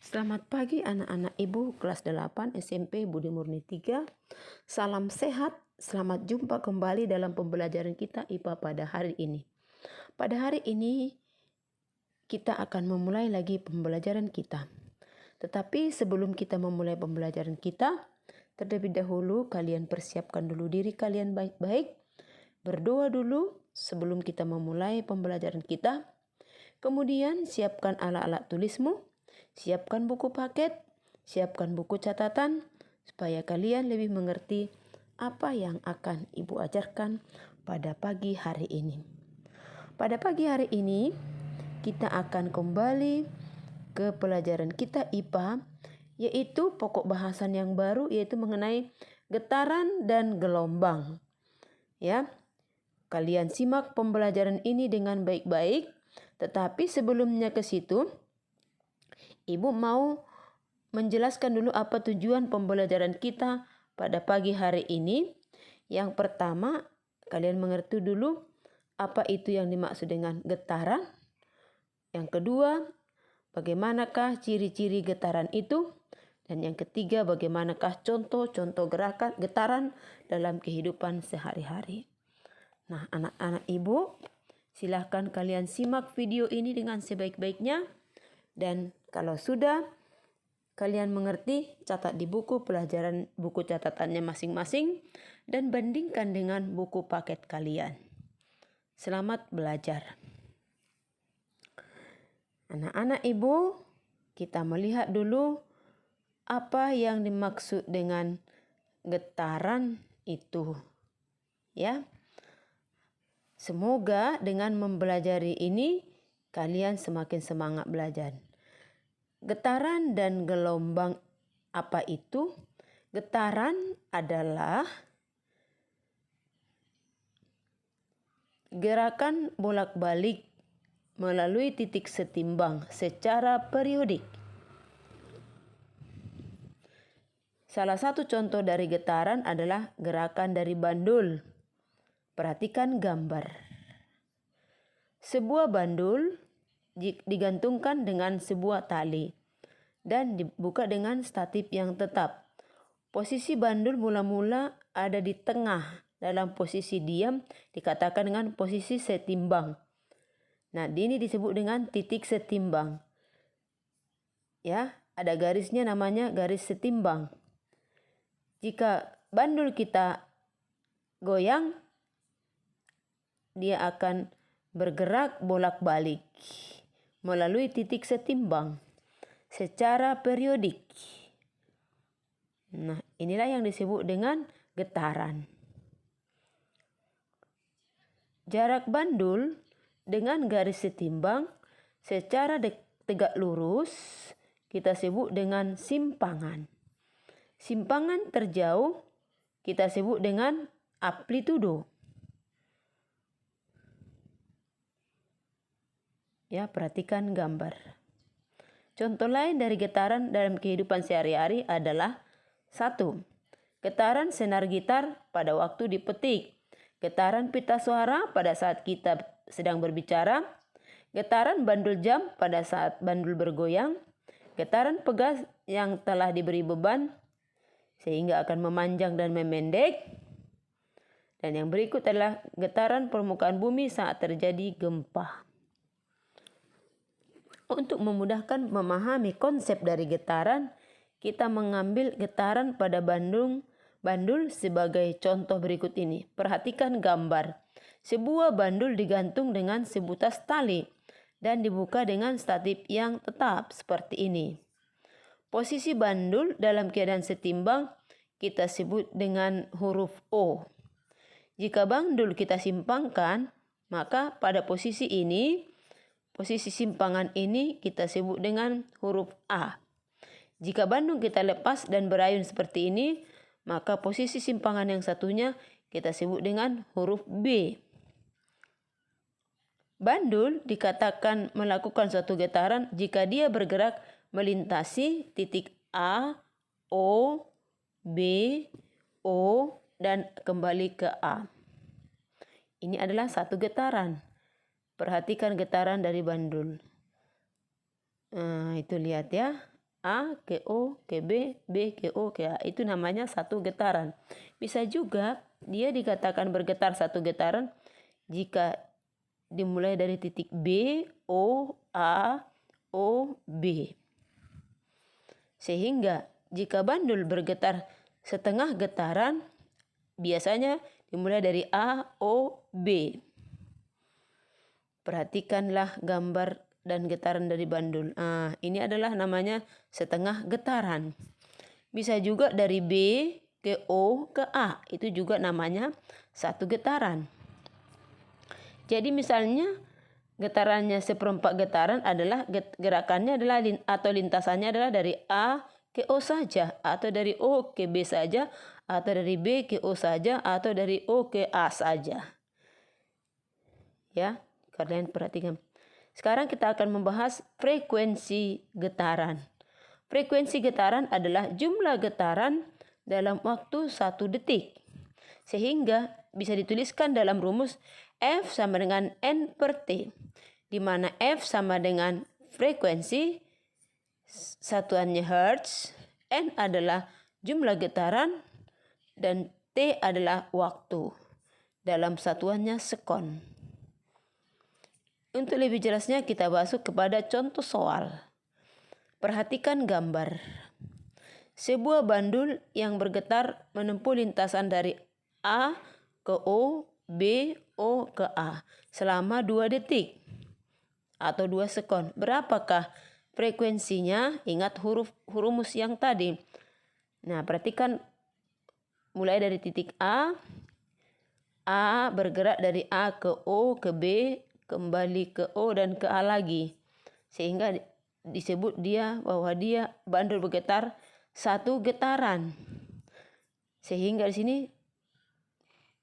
Selamat pagi anak-anak ibu kelas 8 SMP Budi Murni 3. Salam sehat, selamat jumpa kembali dalam pembelajaran kita IPA pada hari ini. Pada hari ini kita akan memulai lagi pembelajaran kita. Tetapi sebelum kita memulai pembelajaran kita, terlebih dahulu kalian persiapkan dulu diri kalian baik-baik. Berdoa dulu sebelum kita memulai pembelajaran kita. Kemudian siapkan alat-alat tulismu. Siapkan buku paket, siapkan buku catatan, supaya kalian lebih mengerti apa yang akan Ibu ajarkan pada pagi hari ini. Pada pagi hari ini, kita akan kembali ke pelajaran kita IPA, yaitu pokok bahasan yang baru, yaitu mengenai getaran dan gelombang. Ya, kalian simak pembelajaran ini dengan baik-baik, tetapi sebelumnya ke situ, Ibu mau menjelaskan dulu apa tujuan pembelajaran kita pada pagi hari ini. Yang pertama, kalian mengerti dulu apa itu yang dimaksud dengan getaran. Yang kedua, bagaimanakah ciri-ciri getaran itu. Dan yang ketiga, bagaimanakah contoh-contoh gerakan getaran dalam kehidupan sehari-hari. Nah, anak-anak ibu, silahkan kalian simak video ini dengan sebaik-baiknya. Dan kalau sudah kalian mengerti, catat di buku pelajaran buku catatannya masing-masing dan bandingkan dengan buku paket kalian. Selamat belajar. Anak-anak ibu, kita melihat dulu apa yang dimaksud dengan getaran itu. Ya. Semoga dengan mempelajari ini kalian semakin semangat belajar. Getaran dan gelombang apa itu? Getaran adalah gerakan bolak-balik melalui titik setimbang secara periodik. Salah satu contoh dari getaran adalah gerakan dari bandul. Perhatikan gambar. Sebuah bandul digantungkan dengan sebuah tali dan dibuka dengan statif yang tetap. Posisi bandul mula-mula ada di tengah. Dalam posisi diam dikatakan dengan posisi setimbang. Nah, ini disebut dengan titik setimbang. Ya, ada garisnya namanya garis setimbang. Jika bandul kita goyang, dia akan bergerak bolak-balik melalui titik setimbang secara periodik. Nah, inilah yang disebut dengan getaran. Jarak bandul dengan garis setimbang secara tegak lurus kita sebut dengan simpangan. Simpangan terjauh kita sebut dengan amplitudo. Ya, perhatikan gambar. Contoh lain dari getaran dalam kehidupan sehari-hari adalah 1. Getaran senar gitar pada waktu dipetik. Getaran pita suara pada saat kita sedang berbicara. Getaran bandul jam pada saat bandul bergoyang. Getaran pegas yang telah diberi beban sehingga akan memanjang dan memendek. Dan yang berikut adalah getaran permukaan bumi saat terjadi gempa. Untuk memudahkan memahami konsep dari getaran, kita mengambil getaran pada bandul sebagai contoh berikut ini. Perhatikan gambar. Sebuah bandul digantung dengan sebutas tali dan dibuka dengan statif yang tetap seperti ini. Posisi bandul dalam keadaan setimbang kita sebut dengan huruf O. Jika bandul kita simpangkan, maka pada posisi simpangan ini kita sebut dengan huruf A. Jika bandul kita lepas dan berayun seperti ini, maka posisi simpangan yang satunya kita sebut dengan huruf B. Bandul dikatakan melakukan suatu getaran jika dia bergerak melintasi titik A, O, B, O, dan kembali ke A. Ini adalah satu getaran. Perhatikan getaran dari bandul. Itu lihat ya. A ke O ke B, B ke O ke A. Itu namanya satu getaran. Bisa juga dia dikatakan bergetar satu getaran jika dimulai dari titik B, O, A, O, B. Sehingga jika bandul bergetar setengah getaran, biasanya dimulai dari A, O, B. Perhatikanlah gambar dan getaran dari bandul. Ini adalah namanya setengah getaran. Bisa juga dari B ke O ke A. Itu juga namanya satu getaran. Jadi misalnya getarannya seperempat getaran adalah gerakannya adalah atau lintasannya adalah dari A ke O saja, atau dari O ke B saja, atau dari B ke O saja, atau dari O ke A saja. Ya, kalian perhatikan. Sekarang kita akan membahas frekuensi getaran. Frekuensi getaran adalah jumlah getaran dalam waktu 1 detik. Sehingga bisa dituliskan dalam rumus F sama dengan N per T. Di mana F sama dengan frekuensi, satuannya Hertz, N adalah jumlah getaran, dan T adalah waktu. Dalam satuannya sekon. Untuk lebih jelasnya kita masuk kepada contoh soal. Perhatikan gambar. Sebuah bandul yang bergetar menempuh lintasan dari A ke O, B, O ke A selama 2 detik atau 2 sekon. Berapakah frekuensinya? Ingat rumus yang tadi. Nah, perhatikan mulai dari titik A bergerak dari A ke O ke B, kembali ke O dan ke A lagi. Sehingga disebut bahwa dia bandul bergetar satu getaran. Sehingga di sini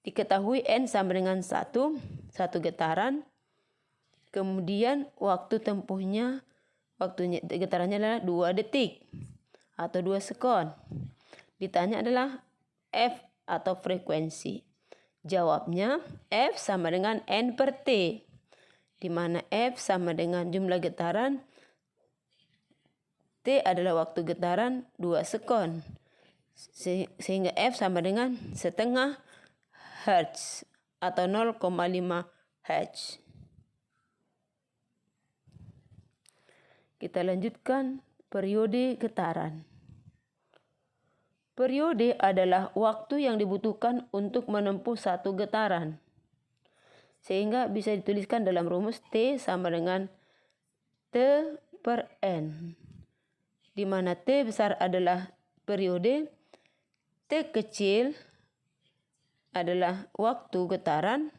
diketahui N sama dengan satu getaran. Kemudian waktunya getarannya adalah 2 detik atau 2 sekon. Ditanya adalah F atau frekuensi. Jawabnya F sama dengan N per T. Di mana F sama dengan jumlah getaran, T adalah waktu getaran 2 sekon. Sehingga F sama dengan setengah Hertz atau 0,5 Hertz. Kita lanjutkan periode getaran. Periode adalah waktu yang dibutuhkan untuk menempuh satu getaran. Sehingga bisa dituliskan dalam rumus T sama dengan T per N. Di mana T besar adalah periode, T kecil adalah waktu getaran,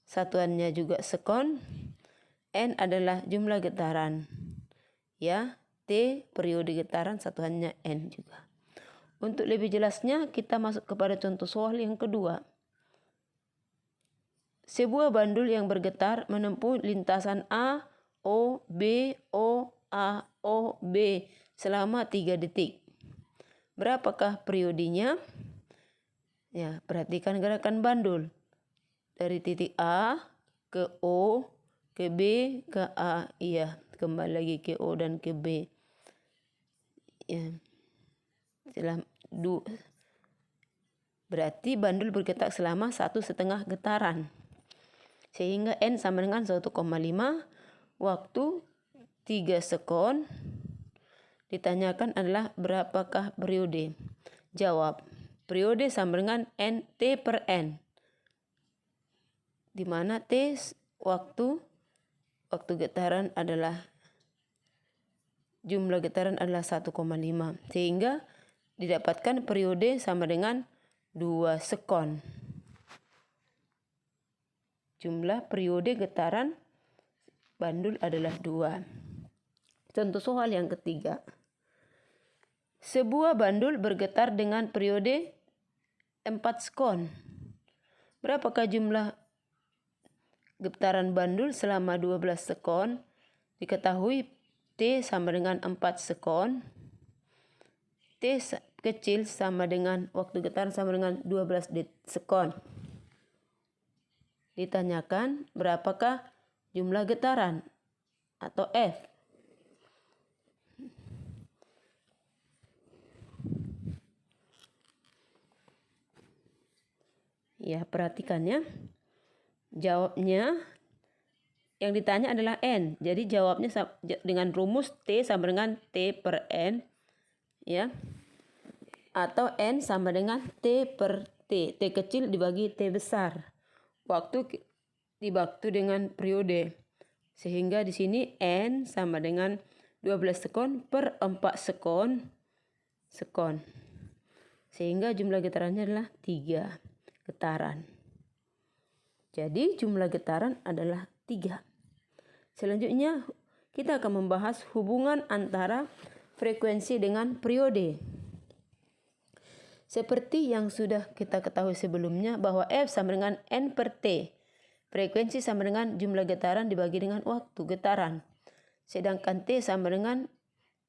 satuannya juga sekon, N adalah jumlah getaran. Ya, T periode getaran, satuannya N juga. Untuk lebih jelasnya kita masuk kepada contoh soal yang kedua. Sebuah bandul yang bergetar menempuh lintasan A, O, B, O, A, O, B selama 3 detik. Berapakah periodenya? Ya, perhatikan gerakan bandul. Dari titik A ke O, ke B, ke A. Iya, kembali lagi ke O dan ke B. Ya. Berarti bandul bergetar selama 1,5 getaran. Sehingga N sama dengan 1,5, waktu 3 sekon. Ditanyakan adalah berapakah periode? Jawab, periode sama dengan N T per N. Di mana T waktu getaran adalah jumlah getaran adalah 1,5. Sehingga didapatkan periode sama dengan 2 sekon. Jumlah periode getaran bandul adalah 2. Contoh soal yang ketiga. Sebuah bandul bergetar dengan periode 4 sekon. Berapakah jumlah getaran bandul selama 12 sekon? Diketahui T sama dengan 4 sekon. T kecil sama dengan waktu getaran sama dengan 12 sekon. Ditanyakan berapakah jumlah getaran atau F. Ya, perhatikan ya. Jawabnya yang ditanya adalah N. Jadi jawabnya dengan rumus T sama dengan T per N. Ya. Atau N sama dengan T per T. T kecil dibagi T besar. Waktu dengan periode. Sehingga di sini N sama dengan 12 sekon per 4 sekon. Sehingga jumlah getarannya adalah 3 getaran. Jadi jumlah getaran adalah 3. Selanjutnya kita akan membahas hubungan antara frekuensi dengan periode. Seperti yang sudah kita ketahui sebelumnya bahwa F sama dengan N per T. Frekuensi sama dengan jumlah getaran dibagi dengan waktu getaran. Sedangkan T sama dengan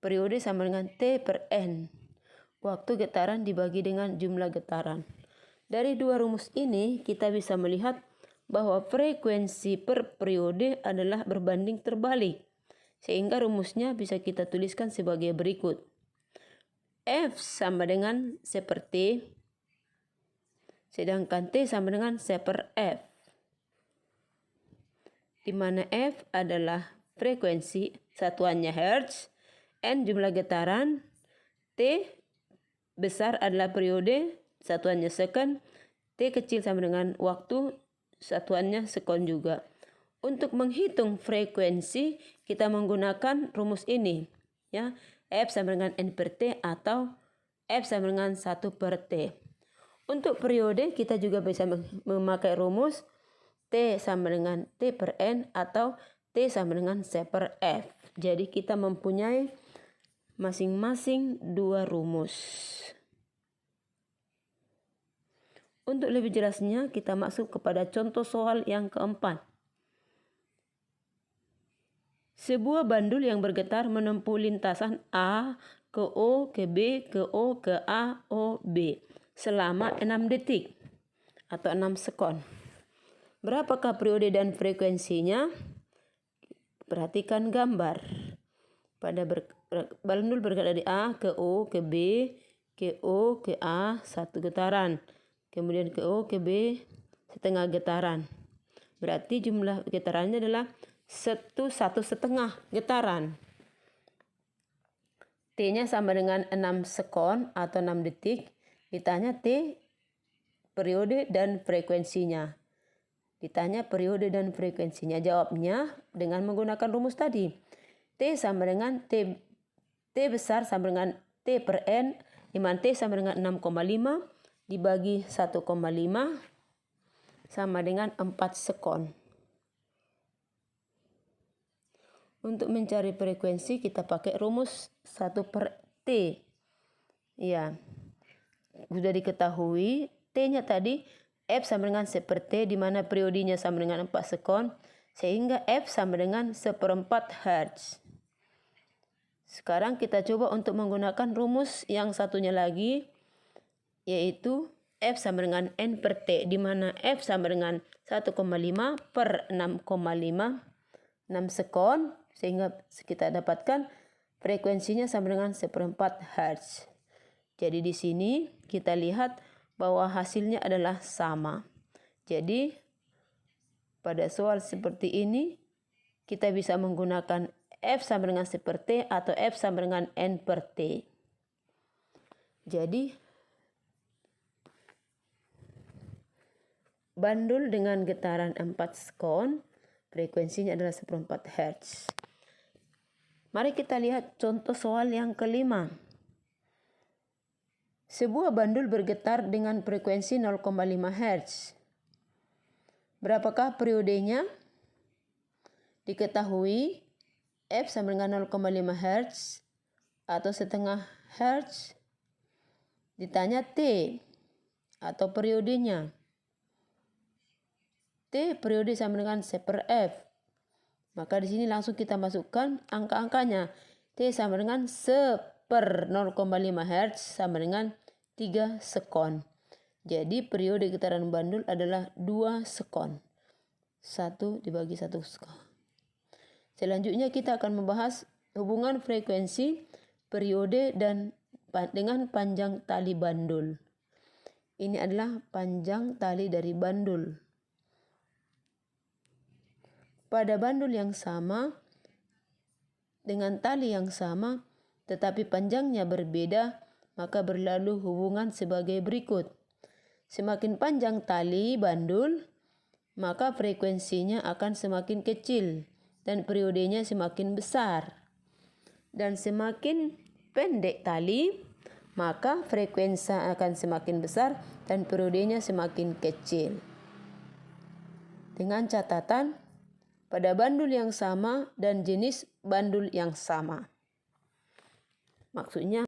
periode sama dengan T per N. Waktu getaran dibagi dengan jumlah getaran. Dari dua rumus ini kita bisa melihat bahwa frekuensi per periode adalah berbanding terbalik. Sehingga rumusnya bisa kita tuliskan sebagai berikut. F sama dengan C per T. Sedangkan T sama dengan C per F. Di mana F adalah frekuensi, satuannya Hertz, N jumlah getaran, T besar adalah periode, satuannya second, T kecil sama dengan waktu, satuannya sekon juga. Untuk menghitung frekuensi, kita menggunakan rumus ini. Ya, F sama dengan N per T atau F sama dengan 1 per T. Untuk periode, kita juga bisa memakai rumus T sama dengan T per N atau T sama dengan C per F. Jadi kita mempunyai masing-masing dua rumus. Untuk lebih jelasnya kita masuk kepada contoh soal yang keempat. Sebuah bandul yang bergetar menempuh lintasan A ke O ke B ke O ke A O B selama 6 detik atau 6 sekon. Berapakah periode dan frekuensinya? Perhatikan gambar. Pada bandul bergetar dari A ke O ke B ke O ke A 1 getaran. Kemudian ke O ke B setengah getaran. Berarti jumlah getarannya adalah 1,5 getaran. T-nya sama dengan 6 sekon atau 6 detik. Ditanya T periode dan frekuensinya. Ditanya periode dan frekuensinya. Jawabnya dengan menggunakan rumus tadi. T sama dengan T besar sama dengan T per N. Di mana T sama dengan 6,5 dibagi 1,5 sama dengan 4 sekon. Untuk mencari frekuensi kita pakai rumus 1 per T. Ya, sudah diketahui T-nya tadi F sama dengan 1 per T di mana periodenya sama dengan 4 sekon. Sehingga F sama dengan 1/4 Hertz. Sekarang kita coba untuk menggunakan rumus yang satunya lagi. Yaitu F sama dengan N per T. Di mana F sama dengan 1,5 per 6,5. 6 sekon. Sehingga kita dapatkan frekuensinya sama dengan 1/4 Hertz. Jadi di sini kita lihat bahwa hasilnya adalah sama. Jadi pada soal seperti ini kita bisa menggunakan F sama dengan 1 per T atau F sama dengan N per T. Jadi bandul dengan getaran 4 sekon frekuensinya adalah 1/4 Hertz. Mari kita lihat contoh soal yang kelima. Sebuah bandul bergetar dengan frekuensi 0,5 Hz. Berapakah periodenya? Diketahui F sama dengan 0,5 Hz atau setengah Hz. Ditanya T atau periodenya. T periode sama dengan C per F. Maka di sini langsung kita masukkan angka-angkanya. T sama dengan 1/0,5 Hz sama dengan 3 sekon. Jadi periode getaran bandul adalah 2 sekon. 1 dibagi 1 sekon. Selanjutnya kita akan membahas hubungan frekuensi, periode dan dengan panjang tali bandul. Ini adalah panjang tali dari bandul. Pada bandul yang sama, dengan tali yang sama, tetapi panjangnya berbeda, maka berlalu hubungan sebagai berikut. Semakin panjang tali bandul, maka frekuensinya akan semakin kecil dan periodenya semakin besar. Dan semakin pendek tali, maka frekuensi akan semakin besar dan periodenya semakin kecil. Dengan catatan, pada bandul yang sama dan jenis bandul yang sama. Maksudnya